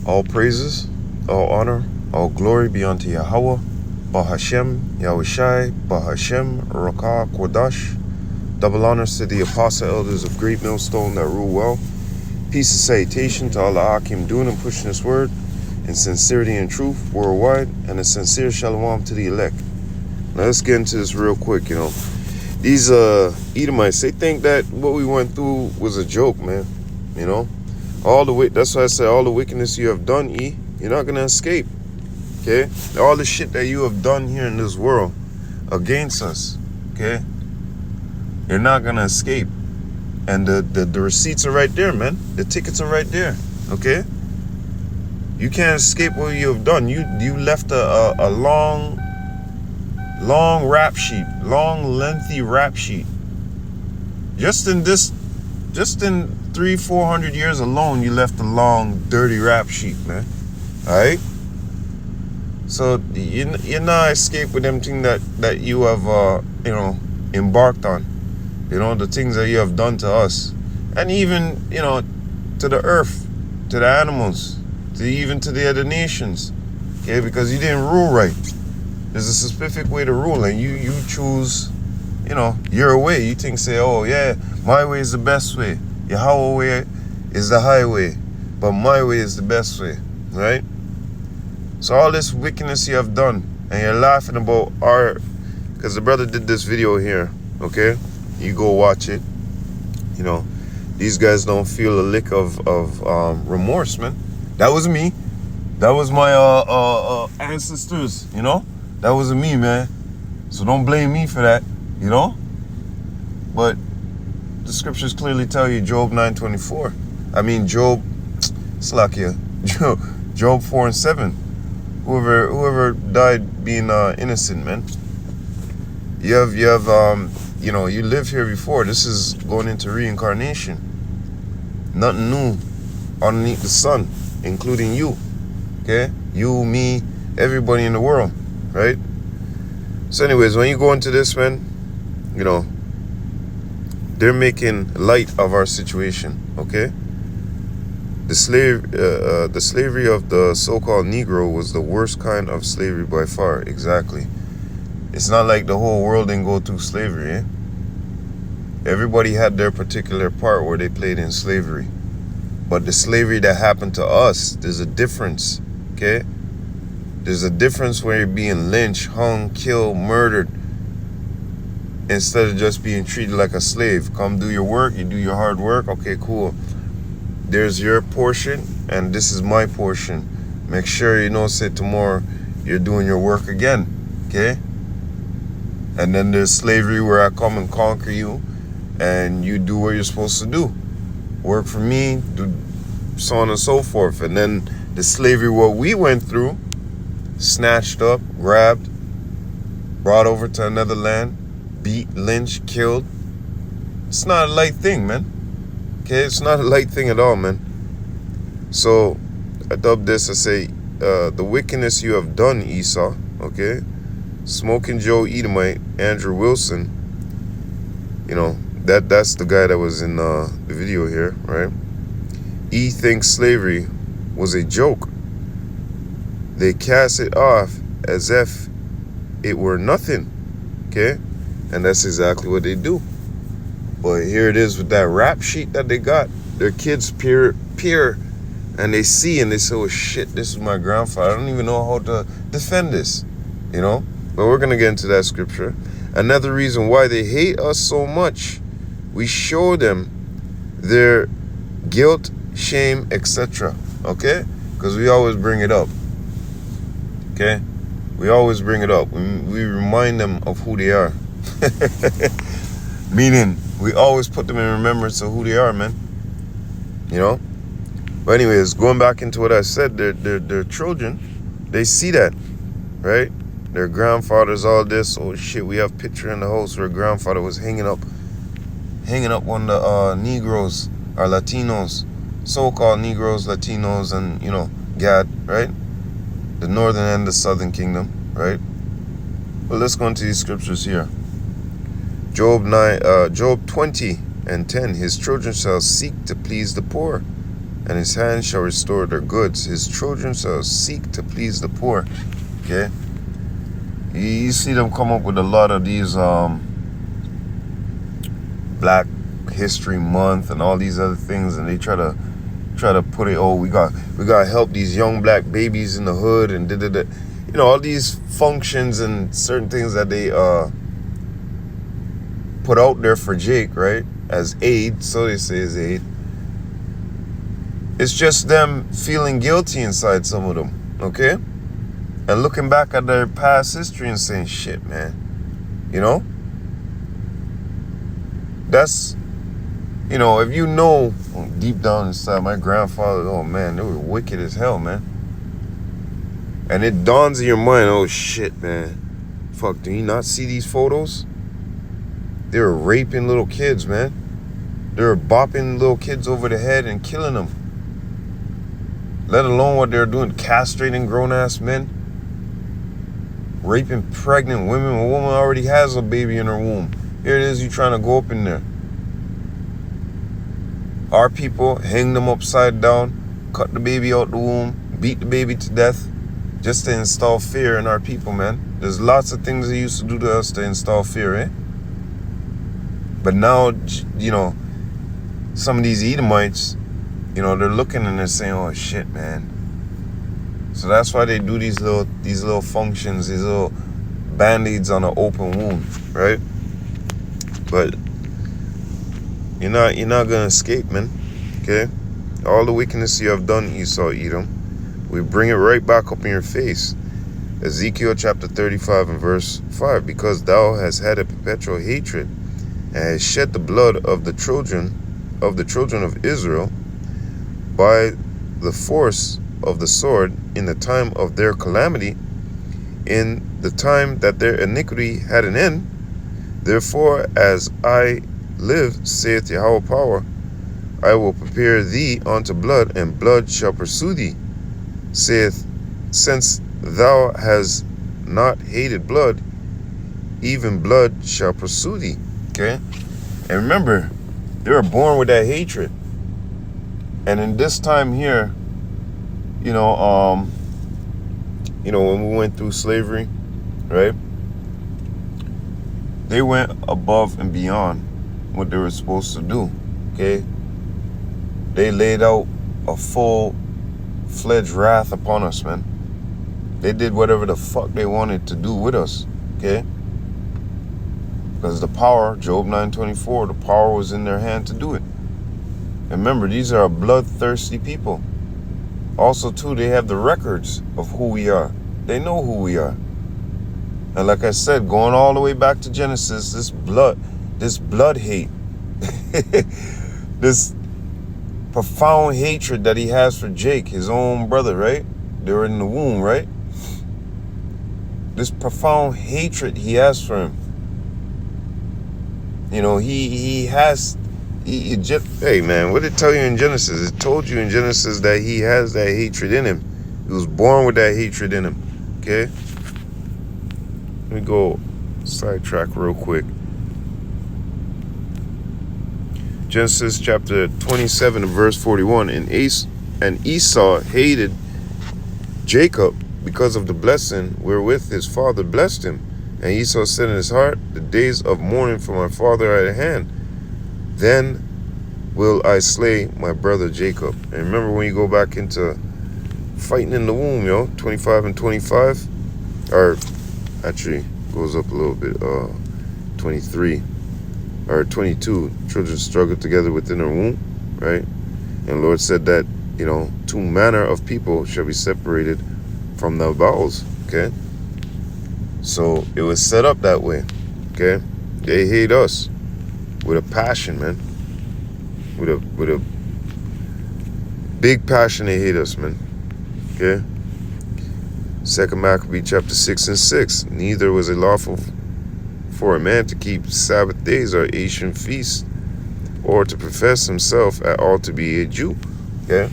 All praises, all honor, all glory be unto Yahweh, Bahashem, Yahushai, Bahashem, Rakah, Kodash. Double honors to the apostle elders of Great Millstone that rule well. Peace and salutation to all the Akim doing and pushing this word in sincerity and truth worldwide, and a sincere shalom to the elect. Now let's get into this real quick. These Edomites, they think that what we went through was a joke, man. That's why I said all the wickedness you have done, you're not gonna escape. Okay, all the shit that you have done here in this world against us, okay, you're not gonna escape. And the receipts are right there, man. The tickets are right there. Okay, you can't escape what you have done. You left a long rap sheet, lengthy rap sheet. Just in 300-400 years alone, you left a long, dirty rap sheet, man. All right. So you're not escape with them things that you have embarked on. The things that you have done to us, and even to the earth, to the animals, even to the other nations. Okay, because you didn't rule right. There's a specific way to rule, and you choose, your way. You think, oh yeah, my way is the best way. Yahweh way is the highway, but my way is the best way, right? So all this wickedness you have done, and you're laughing about because the brother did this video here, okay? You go watch it. These guys don't feel a lick of remorse, man. That was me. That was my ancestors, That wasn't me, man. So don't blame me for that, But the scriptures clearly tell you, Job 9:24. I mean, Job 4:7. Whoever died being innocent, man. You lived here before. This is going into reincarnation. Nothing new underneath the sun, including you. Okay? You, me, everybody in the world, right? So anyways, when you go into this, man, they're making light of our situation, okay? The slavery of the so-called Negro was the worst kind of slavery by far. Exactly. It's not like the whole world didn't go through slavery, eh? Everybody had their particular part where they played in slavery. But the slavery that happened to us, there's a difference, okay? There's a difference where you're being lynched, hung, killed, murdered, instead of just being treated like a slave. Come do your work, you do your hard work, okay, cool. There's your portion, and this is my portion. Make sure say tomorrow you're doing your work again, okay? And then there's slavery where I come and conquer you, and you do what you're supposed to do. Work for me, do so on and so forth. And then the slavery what we went through, snatched up, grabbed, brought over to another land, beat, lynched, killed. It's not a light thing, man. Okay, it's not a light thing at all, man. So I dub this, I say, the wickedness you have done, Esau, okay? Smoking Joe Edomite, Andrew Wilson, that's the guy that was in the video here, right? He thinks slavery was a joke. They cast it off as if it were nothing, okay? And that's exactly what they do. But here it is with that rap sheet that they got. Their kids peer, and they see and they say, oh shit, this is my grandfather. I don't even know how to defend this, But we're going to get into that scripture. Another reason why they hate us so much, we show them their guilt, shame, etc. Okay? Because we always bring it up. Okay? We always bring it up. We remind them of who they are. Meaning, we always put them in remembrance of who they are, man. But anyways, going back into what I said, their children, they see that, right? Their grandfathers, all this. Oh shit, we have a picture in the house where grandfather was hanging up on the Negroes or Latinos, so-called Negroes, Latinos, and Gad, right? The northern and the southern kingdom, right? Well, let's go into these scriptures here. Job 20:10. His children shall seek to please the poor, and his hand shall restore their goods. His children shall seek to please the poor. Okay? You see them come up with a lot of these Black History Month and all these other things, and they try to put it, oh, we got to help these young black babies in the hood and you know, all these functions and certain things that they put out there for Jake, right, as aid. So they say is aid. It's just them feeling guilty inside, some of them, okay, and looking back at their past history and saying, shit, man, you know, that's, you know, if you know deep down inside, my grandfather, oh man, they were wicked as hell, man. And it dawns in your mind, oh shit, man, fuck, do you not see these photos? They were raping little kids, man. They were bopping little kids over the head and killing them. Let alone what they're doing, castrating grown-ass men. Raping pregnant women. A woman already has a baby in her womb. Here it is, you trying to go up in there. Our people hang them upside down, cut the baby out the womb, beat the baby to death, just to install fear in our people, man. There's lots of things they used to do to us to install fear, eh? But now, you know, some of these Edomites, you know, they're looking and they're saying, oh shit, man. So that's why they do these little functions, these little band-aids on an open wound, right? But you're not gonna escape, man. Okay? All the wickedness you have done, Esau, Edom, we bring it right back up in your face. Ezekiel chapter 35 and verse 5, because thou hast had a perpetual hatred and hast shed the blood of the children of Israel by the force of the sword in the time of their calamity, in the time that their iniquity had an end. Therefore, as I live, saith Yahweh power, I will prepare thee unto blood, and blood shall pursue thee, saith, since thou hast not hated blood, even blood shall pursue thee. Okay? And remember, they were born with that hatred. And in this time here, you know, when we went through slavery, right? They went above and beyond what they were supposed to do, okay? They laid out a full-fledged wrath upon us, man. They did whatever the fuck they wanted to do with us, okay? Because the power, Job 9:24, the power was in their hand to do it. And remember, these are bloodthirsty people. Also, too, they have the records of who we are. They know who we are. And like I said, going all the way back to Genesis, this blood hate, this profound hatred that he has for Jake, his own brother, right? They were in the womb, right? This profound hatred he has for him. You know, hey man, what did it tell you in Genesis? It told you in Genesis that he has that hatred in him. He was born with that hatred in him. Okay? Let me go sidetrack real quick. Genesis chapter 27 and verse 41. And Esau hated Jacob because of the blessing wherewith his father blessed him. And Esau said in his heart, the days of mourning for my father are at hand. Then will I slay my brother Jacob. And remember, when you go back into fighting in the womb, 25 and 25, or actually goes up a little bit, 23 or 22, children struggle together within their womb, right? And the Lord said that, two manner of people shall be separated from their bowels, okay? So it was set up that way, okay? They hate us with a passion, man. With a big passion, they hate us, man. Okay? 2 Maccabee chapter 6 and 6. Neither was it lawful for a man to keep Sabbath days or Asian feasts, or to profess himself at all to be a Jew. Okay?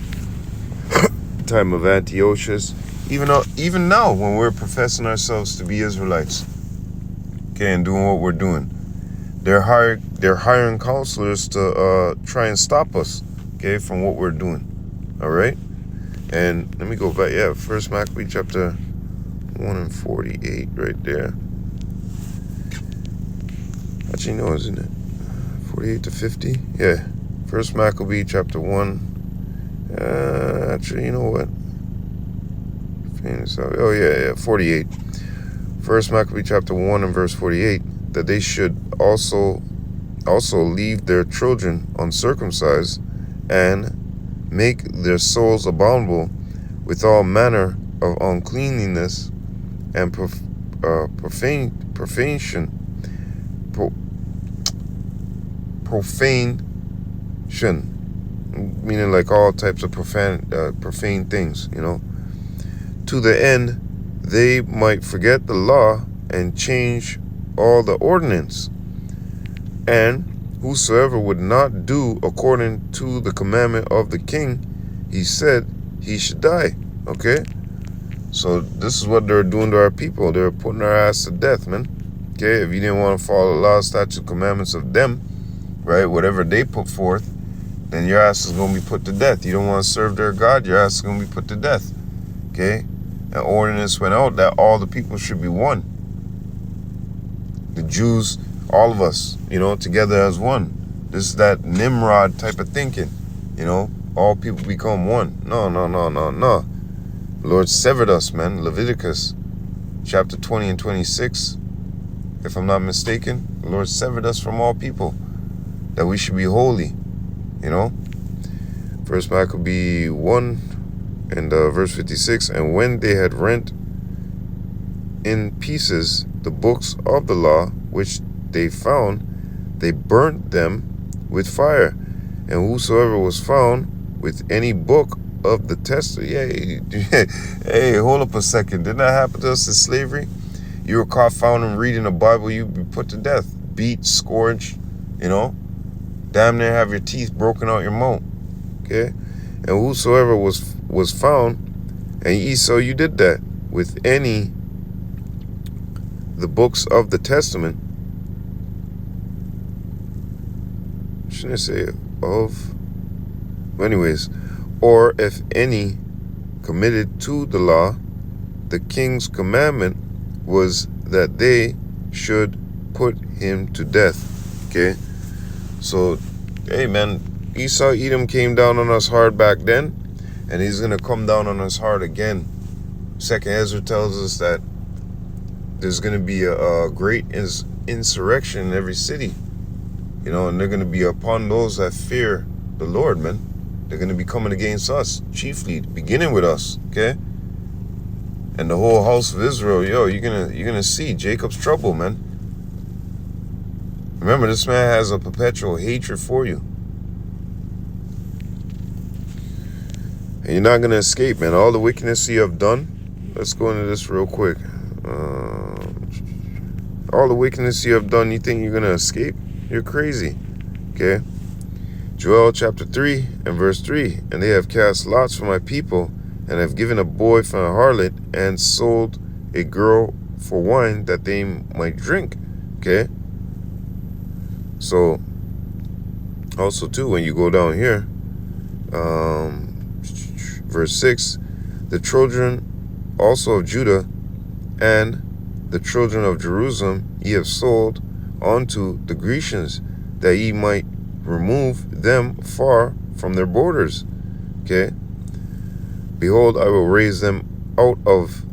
Time of Antiochus. Even now, when we're professing ourselves to be Israelites, okay, and doing what we're doing, they're hiring counselors to try and stop us, okay, from what we're doing. All right. And let me go back. Yeah, First Maccabee chapter 1 and 48 right there. Actually, no, isn't it? 48 to 50? Yeah. First Maccabee chapter 1. Actually, you know what? Oh, yeah, 48. First Maccabee chapter 1 and verse 48. That they should also leave their children uncircumcised and make their souls abominable with all manner of uncleanliness and profanation, meaning like all types of profane things, to the end they might forget the law and change all the ordinance. And whosoever would not do according to the commandment of the king, he said he should die. Okay? So this is what they're doing to our people. They're putting our ass to death, man. Okay? If you didn't want to follow the law, statutes, commandments of them, right, whatever they put forth, then your ass is going to be put to death. You don't want to serve their God, your ass is going to be put to death. Okay? An ordinance went out that all the people should be one. The Jews, all of us, together as one. This is that Nimrod type of thinking, all people become one. No. The Lord severed us, man. Leviticus chapter 20 and 26, if I'm not mistaken, the Lord severed us from all people, that we should be holy, First Maccabee 1 and verse 56, and when they had rent in pieces the books of the law which they found, they burnt them with fire. And whosoever was found with any book of the testament, hey, hold up a second. Didn't that happen to us in slavery? You were caught found in reading the Bible, you'd be put to death, beat, scourged, damn near have your teeth broken out your mouth. Okay, and whosoever was found, and Esau, you did that with any the books of the testament. Shouldn't I say of? Anyways, or if any committed to the law, the king's commandment was that they should put him to death. Okay, so hey man, Esau Edom came down on us hard back then, and he's gonna come down on us hard again. Second Ezra tells us that there's gonna be a great insurrection in every city, and they're gonna be upon those that fear the Lord, man. They're gonna be coming against us, chiefly beginning with us, okay? And the whole house of Israel, you're gonna see Jacob's trouble, man. Remember, this man has a perpetual hatred for you. And you're not going to escape, man. All the wickedness you have done. Let's go into this real quick. All the wickedness you have done, you think you're going to escape? You're crazy. Okay? Joel chapter 3 and verse 3. And they have cast lots for my people, and have given a boy for a harlot, and sold a girl for wine that they might drink. Okay? So, also too, when you go down here, verse 6, the children also of Judah and the children of Jerusalem ye have sold unto the Grecians, that ye might remove them far from their borders. Okay? Behold, I will raise them out of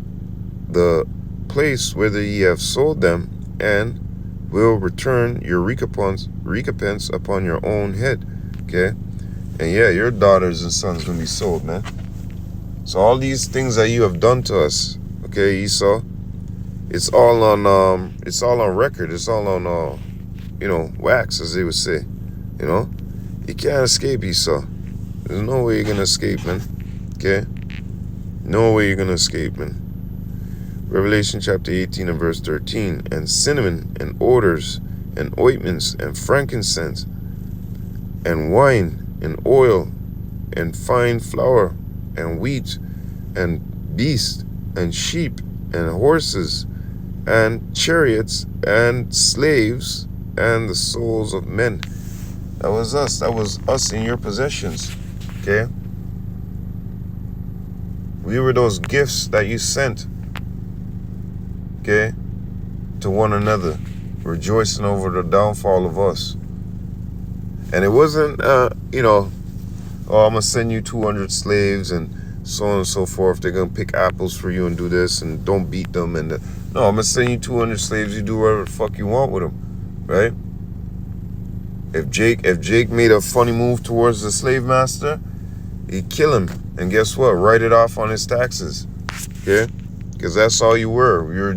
the place whither ye have sold them, and will return your recompense upon your own head. Okay? And yeah, your daughters and sons going to be sold, man. So all these things that you have done to us, okay, Esau, it's all on record. It's all on wax, as they would say. You can't escape, Esau. There's no way you're gonna escape, man. Okay? No way you're gonna escape, man. Revelation chapter 18 and verse 13. And cinnamon and odors and ointments and frankincense and wine and oil and fine flour and wheat and beasts and sheep and horses and chariots and slaves and the souls of men. That was us. That was us in your possessions. Okay? We were those gifts that you sent, okay, to one another, rejoicing over the downfall of us. And it wasn't, oh, I'm going to send you 200 slaves and so on and so forth. They're going to pick apples for you and do this and don't beat them. And no, I'm going to send you 200 slaves. You do whatever the fuck you want with them, right? If Jake made a funny move towards the slave master, he'd kill him. And guess what? Write it off on his taxes, okay? Because that's all you were. You're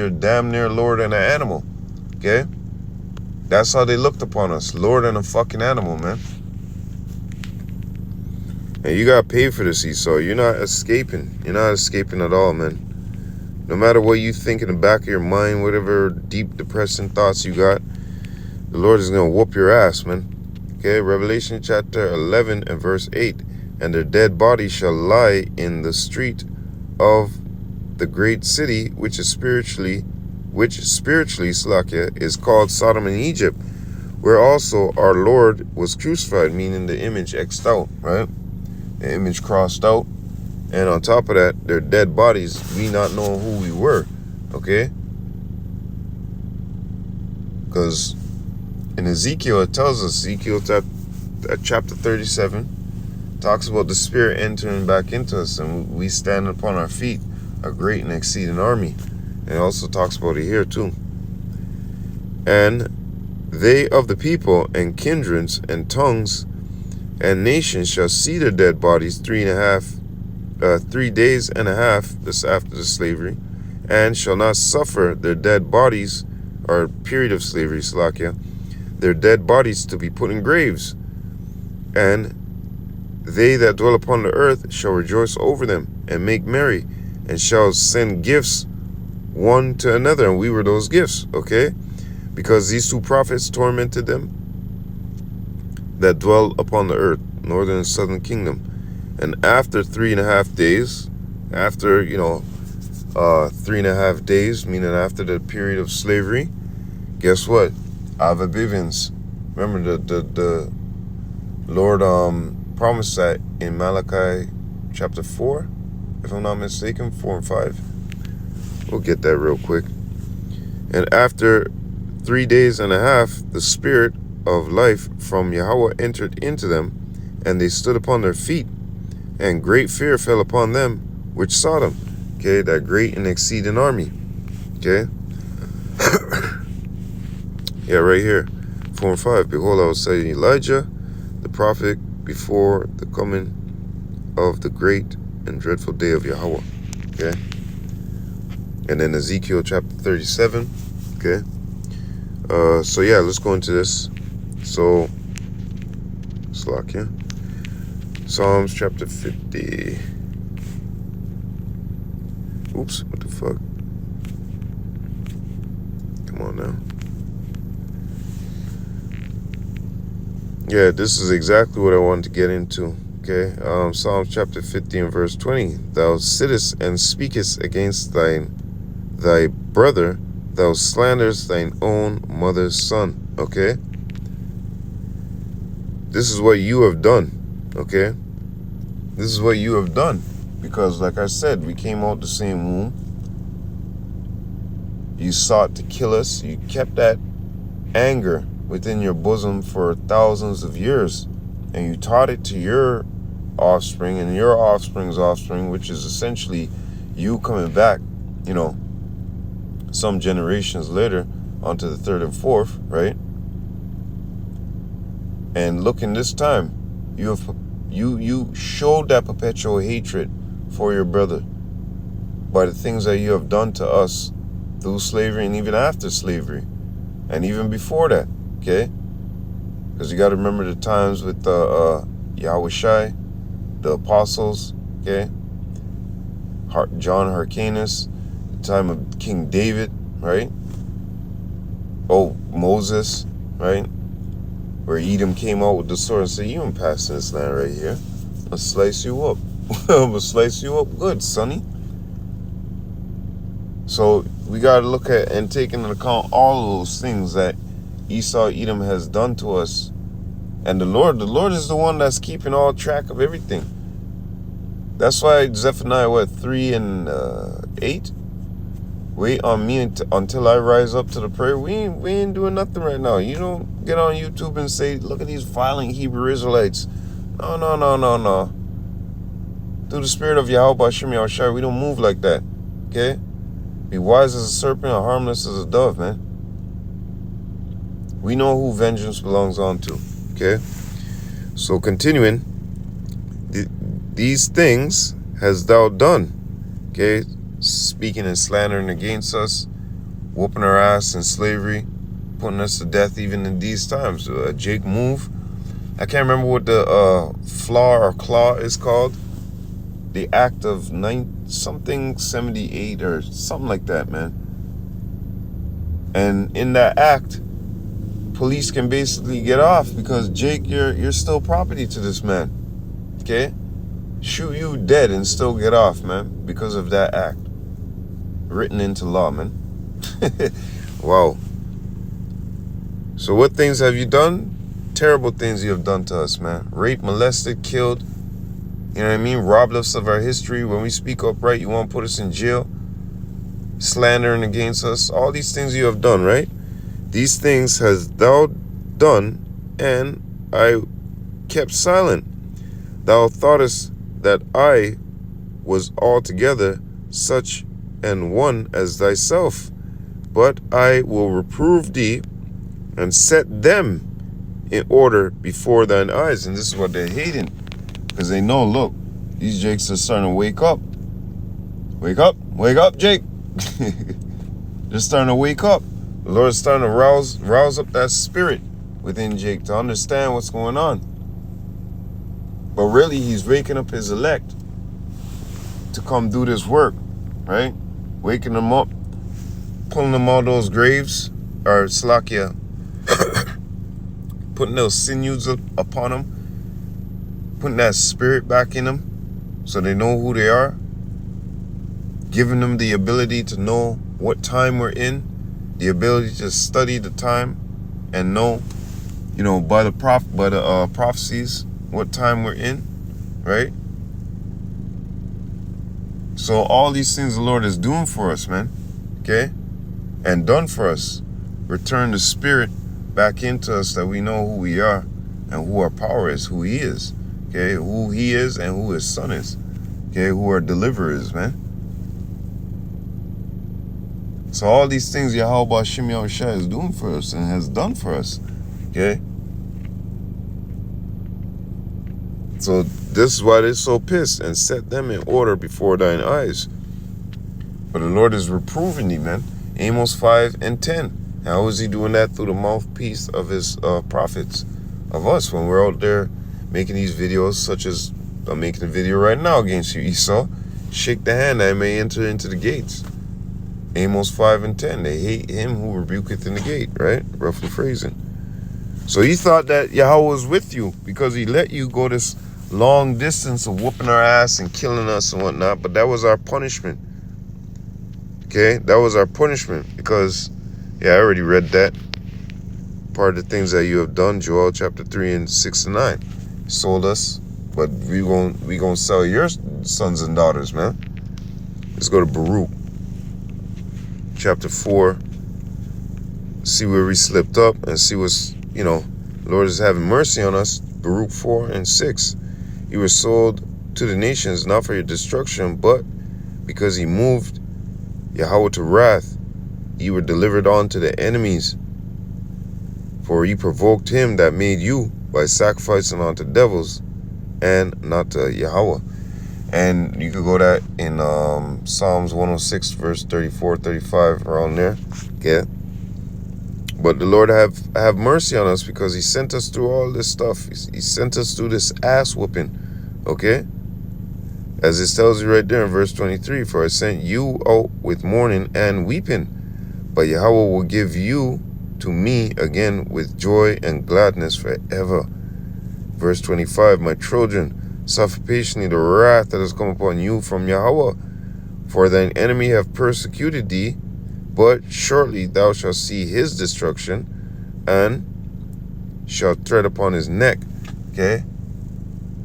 damn near Lord and an animal, okay? That's how they looked upon us. Lord and a fucking animal, man. And you got to pay for this, Esau. You're not escaping. You're not escaping at all, man. No matter what you think in the back of your mind, whatever deep depressing thoughts you got, the Lord is going to whoop your ass, man. Okay, Revelation chapter 11 and verse 8. And their dead bodies shall lie in the street of the great city, which spiritually, Slakia, is called Sodom and Egypt, where also our Lord was crucified, meaning the image X'd out, right? The image crossed out. And on top of that, their dead bodies, we not knowing who we were, okay? Because in Ezekiel, it tells us, Ezekiel chapter 37, talks about the Spirit entering back into us, and we stand upon our feet, a great and exceeding army. And it also talks about it here too. And they of the people and kindreds and tongues and nations shall see their dead bodies 3 days and a half, this after the slavery, and shall not suffer their dead bodies, or period of slavery, Slakia, their dead bodies to be put in graves. And they that dwell upon the earth shall rejoice over them, and make merry, and shall send gifts one to another. And we were those gifts, okay? Because these two prophets tormented them that dwell upon the earth, northern and southern kingdom. And after 3.5 days, after, 3.5 days, meaning after the period of slavery, guess what? Avivivins. Remember the Lord promised that in Malachi chapter 4, if I'm not mistaken, 4 and 5. We'll get that real quick. And after 3 days and a half, the spirit of life from Yahweh entered into them, and they stood upon their feet, and great fear fell upon them which saw them. Okay, that great and exceeding army. Okay. Yeah, right here. 4 and 5. Behold, I will say Elijah, the prophet, before the coming of the great and dreadful day of Yahweh. Okay. And then Ezekiel chapter 37. Okay. So yeah, let's go into this. So, Slakia. Psalms chapter 50. Oops, what the fuck? Come on now. Yeah, this is exactly what I wanted to get into. Okay, Psalms chapter 50 and verse 20. Thou sittest and speakest against thy brother, thou slanderest thine own mother's son. Okay? This is what you have done. Okay? This is what you have done. Because, like I said, we came out the same womb. You sought to kill us. You kept that anger within your bosom for thousands of years. And you taught it to your offspring and your offspring's offspring, which is essentially you coming back, some generations later onto the third and fourth, right? And look, in this time, you showed that perpetual hatred for your brother by the things that you have done to us through slavery and even after slavery and even before that, okay? Because you got to remember the times with Yahweh Shai, the apostles, okay? John Hyrcanus, the time of King David, right? Oh, Moses, right? Where Edom came out with the sword and said, you ain't passing this land right here. I'll slice you up. I'll slice you up good, sonny. So we got to look at and take into account all of those things that Esau, Edom has done to us. And the Lord is the one that's keeping all track of everything. That's why Zephaniah 3 and 8. Wait on me until I rise up to the prayer. We ain't doing nothing right now. You don't get on YouTube and say, look at these violent Hebrew Israelites. No. Through the spirit of Yahweh Hashem Yahushua, we don't move like that. Okay? Be wise as a serpent and harmless as a dove, man. We know who vengeance belongs on to. Okay? So continuing, these things has thou done. Okay? Speaking and slandering against us, whooping our ass in slavery, putting us to death even in these times. Jake move. I can't remember what the flaw or claw is called. The act of 78 or something like that, man. And in that act, police can basically get off because Jake, you're still property to this man. Okay? Shoot you dead and still get off, man, because of that act. Written into law, man. Wow. So what things have you done? Terrible things you have done to us, man. Raped, molested, killed. You know what I mean? Robbed us of our history. When we speak upright, you want to put us in jail. Slandering against us. All these things you have done, right? These things has thou done, and I kept silent. Thou thoughtest that I was altogether such an one as thyself. But I will reprove thee and set them in order before thine eyes. And this is what they're hating. Because they know, look, these Jakes are starting to wake up. Wake up, Jake. They're starting to wake up. The Lord is starting to rouse up that spirit within Jake to understand what's going on. But really, he's waking up his elect to come do this work, right? Waking them up, pulling them out of those graves, or Slakia, putting those sinews upon them, putting that spirit back in them so they know who they are, giving them the ability to know what time we're in, the ability to study the time and know, you know, by the prophecies what time we're in, right? So all these things the Lord is doing for us, man, okay, and done for us. Return the spirit back into us that we know who we are and who our power is, who he is, okay, who he is and who his son is, okay, who our deliverer is, man. So all these things Yahweh Hashem Yahushua is doing for us and has done for us, okay. So this is why they're so pissed, and set them in order before thine eyes. But the Lord is reproving thee, man. Amos 5 and 10. How is he doing that? Through the mouthpiece of his prophets, of us, when we're out there making these videos, such as I'm making a video right now against you, Esau. Shake the hand that I may enter into the gates. Amos 5 and 10. They hate him who rebuketh in the gate, right? Roughly phrasing. So he thought that Yahweh was with you because he let you go this long distance of whooping our ass and killing us and whatnot, but that was our punishment. Okay, that was our punishment because, yeah, I already read that. Part of the things that you have done, Joel chapter 3 and 6 and 9. Sold us, but we gonna sell your sons and daughters, man. Let's go to Baruch chapter 4. See where we slipped up and see what's, you know, the Lord is having mercy on us. Baruch 4 and 6. You were sold to the nations, not for your destruction, but because he moved Yahweh to wrath, ye were delivered on to the enemies. For ye provoked him that made you by sacrificing unto devils and not to Yahweh. And you could go that in Psalms 106, verse 34, 35, around there. Okay. But the Lord have mercy on us because he sent us through all this stuff. He sent us through this ass whooping. Okay? As it tells you right there in verse 23, for I sent you out with mourning and weeping, but Yahweh will give you to me again with joy and gladness forever. Verse 25, my children, suffer patiently the wrath that has come upon you from Yahweh, for thine enemy have persecuted thee, but shortly thou shalt see his destruction, and shalt tread upon his neck. Okay?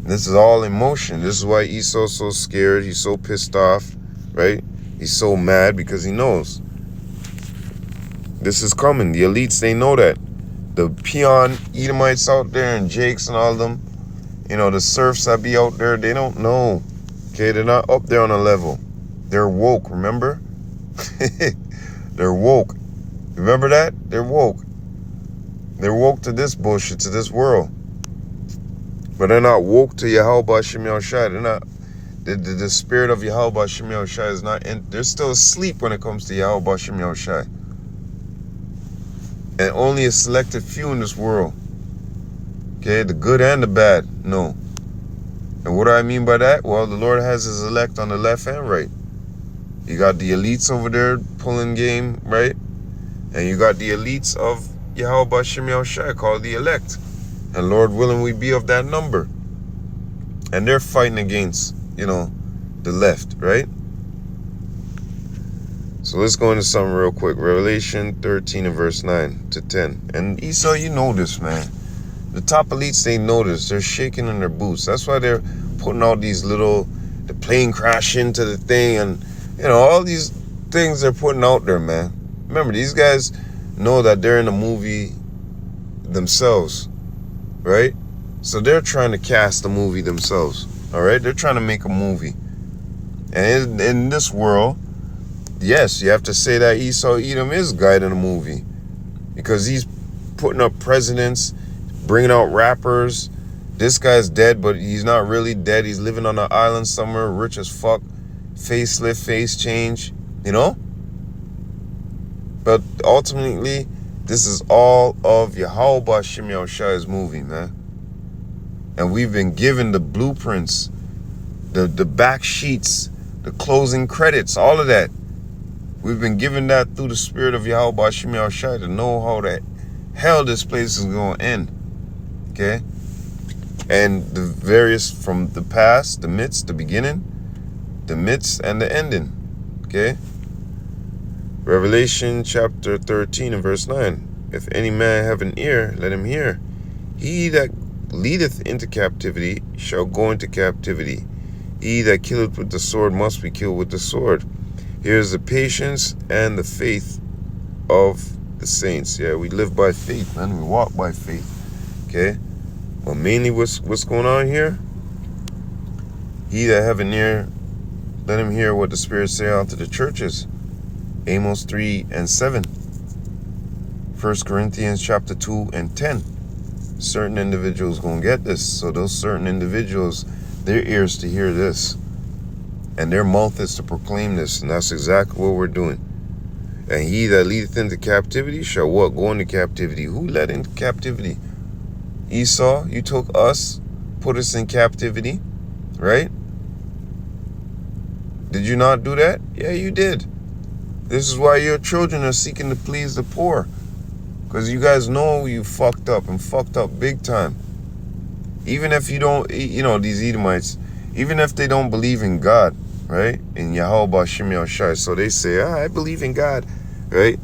This is all emotion. This is why Esau's so scared. He's so pissed off, right? He's so mad because he knows this is coming. The elites, they know that. The peon Edomites out there and Jakes and all of them, the serfs that be out there, they don't know. Okay, they're not up there on a level. They're woke, remember? They're woke. Remember that? They're woke. They're woke to this bullshit, to this world. But they're not woke to Yahweh Shem Yahushai. They're not. The spirit of Yahweh Shem Yahushai is not in. They're still asleep when it comes to Yahweh Shem Yahushai. And only a selected few in this world. Okay, the good and the bad. No. And what do I mean by that? Well, the Lord has his elect on the left and right. You got the elites over there pulling game, right? And you got the elites of Yahweh Shem Yahushai called the elect. And Lord willing, we be of that number. And they're fighting against, the left, right? So let's go into something real quick. Revelation 13 and verse 9 to 10. And Esau, you know this, man. The top elites, they know this. They're shaking in their boots. That's why they're putting out these the plane crash into the thing. And, all these things they're putting out there, man. Remember, these guys know that they're in a movie themselves, right? So they're trying to cast a movie themselves, all right? They're trying to make a movie. And in this world, yes, you have to say that Esau Edom is guiding a movie because he's putting up presidents, bringing out rappers. This guy's dead, but he's not really dead. He's living on an island somewhere, rich as fuck, facelift, face change, But ultimately, this is all of Yahweh Shem Yahushai's movie, man. And we've been given the blueprints, the back sheets, the closing credits, all of that. We've been given that through the spirit of Yahweh Shem Yahushai to know how the hell this place is going to end. Okay? And the various from the past, the midst, the beginning, the midst, and the ending. Okay? Revelation chapter 13 and verse 9. If any man have an ear, let him hear. He that leadeth into captivity shall go into captivity. He that killeth with the sword must be killed with the sword. Here is the patience and the faith of the saints. Yeah, we live by faith, man. We walk by faith. Okay? But mainly what's going on here? He that have an ear, let him hear what the Spirit say unto the churches. Amos 3 and 7. 1 Corinthians chapter 2 and 10. Certain individuals gonna get this. So those certain individuals, their ears to hear this. And their mouth is to proclaim this. And that's exactly what we're doing. And he that leadeth into captivity shall what? Go into captivity. Who led into captivity? Esau, you took us, put us in captivity, right? Did you not do that? Yeah, you did. This is why your children are seeking to please the poor. Because you guys know you fucked up and fucked up big time. Even if you don't, these Edomites, even if they don't believe in God, right? In Yahweh Shem Yahushai. So they say, I believe in God, right?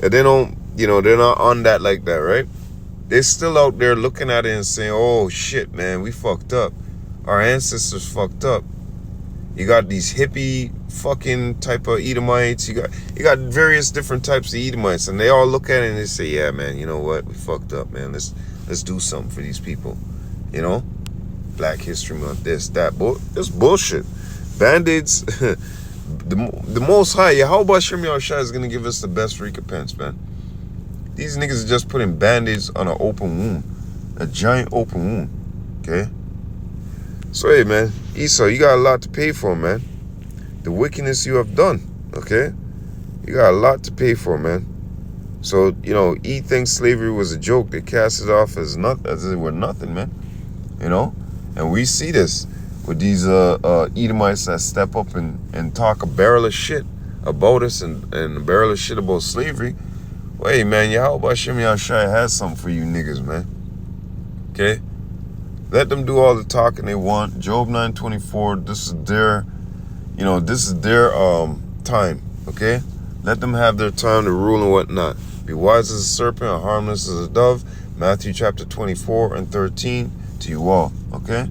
And they don't, they're not on that like that, right? They're still out there looking at it and saying, oh shit, man, we fucked up. Our ancestors fucked up. You got these hippie fucking type of Edomites. You got various different types of Edomites, and they all look at it and they say, yeah, man, you know what? We fucked up, man. Let's do something for these people. Black History Month, this, that. This bullshit. Band-Aids, the Most High, Yahweh Shem Yahushai is going to give us the best recompense, man. These niggas are just putting Band-Aids on an open wound. A giant open wound. Okay? So, hey, man. Esau, you got a lot to pay for, man. The wickedness you have done. Okay? You got a lot to pay for, man. So, E thinks slavery was a joke. They cast it off as it were nothing, man. And we see this with these Edomites that step up and talk a barrel of shit about us and a barrel of shit about slavery. Well, hey, man, Yahweh Shem Yahushai has something for you niggas, man. Okay? Let them do all the talking they want. Job 9:24, this is their time, okay? Let them have their time to rule and whatnot. Be wise as a serpent and harmless as a dove. Matthew chapter 24 and 13 to you all, okay?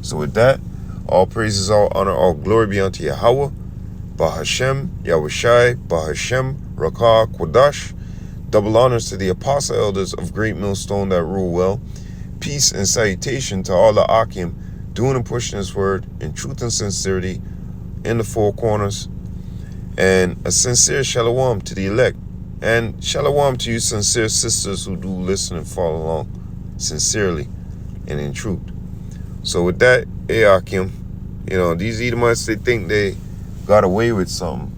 So with that, all praises, all honor, all glory be unto Yahweh, Bahashem, Yahushai, Bahashem, Rakah, Quadash. Double honors to the apostle elders of Great Millstone that rule well. Peace and salutation to all the Akim doing and pushing his word in truth and sincerity in the four corners. And a sincere shalom to the elect. And shalom to you sincere sisters who do listen and follow along sincerely and in truth. So with that, Akim, these Edomites, they think they got away with something.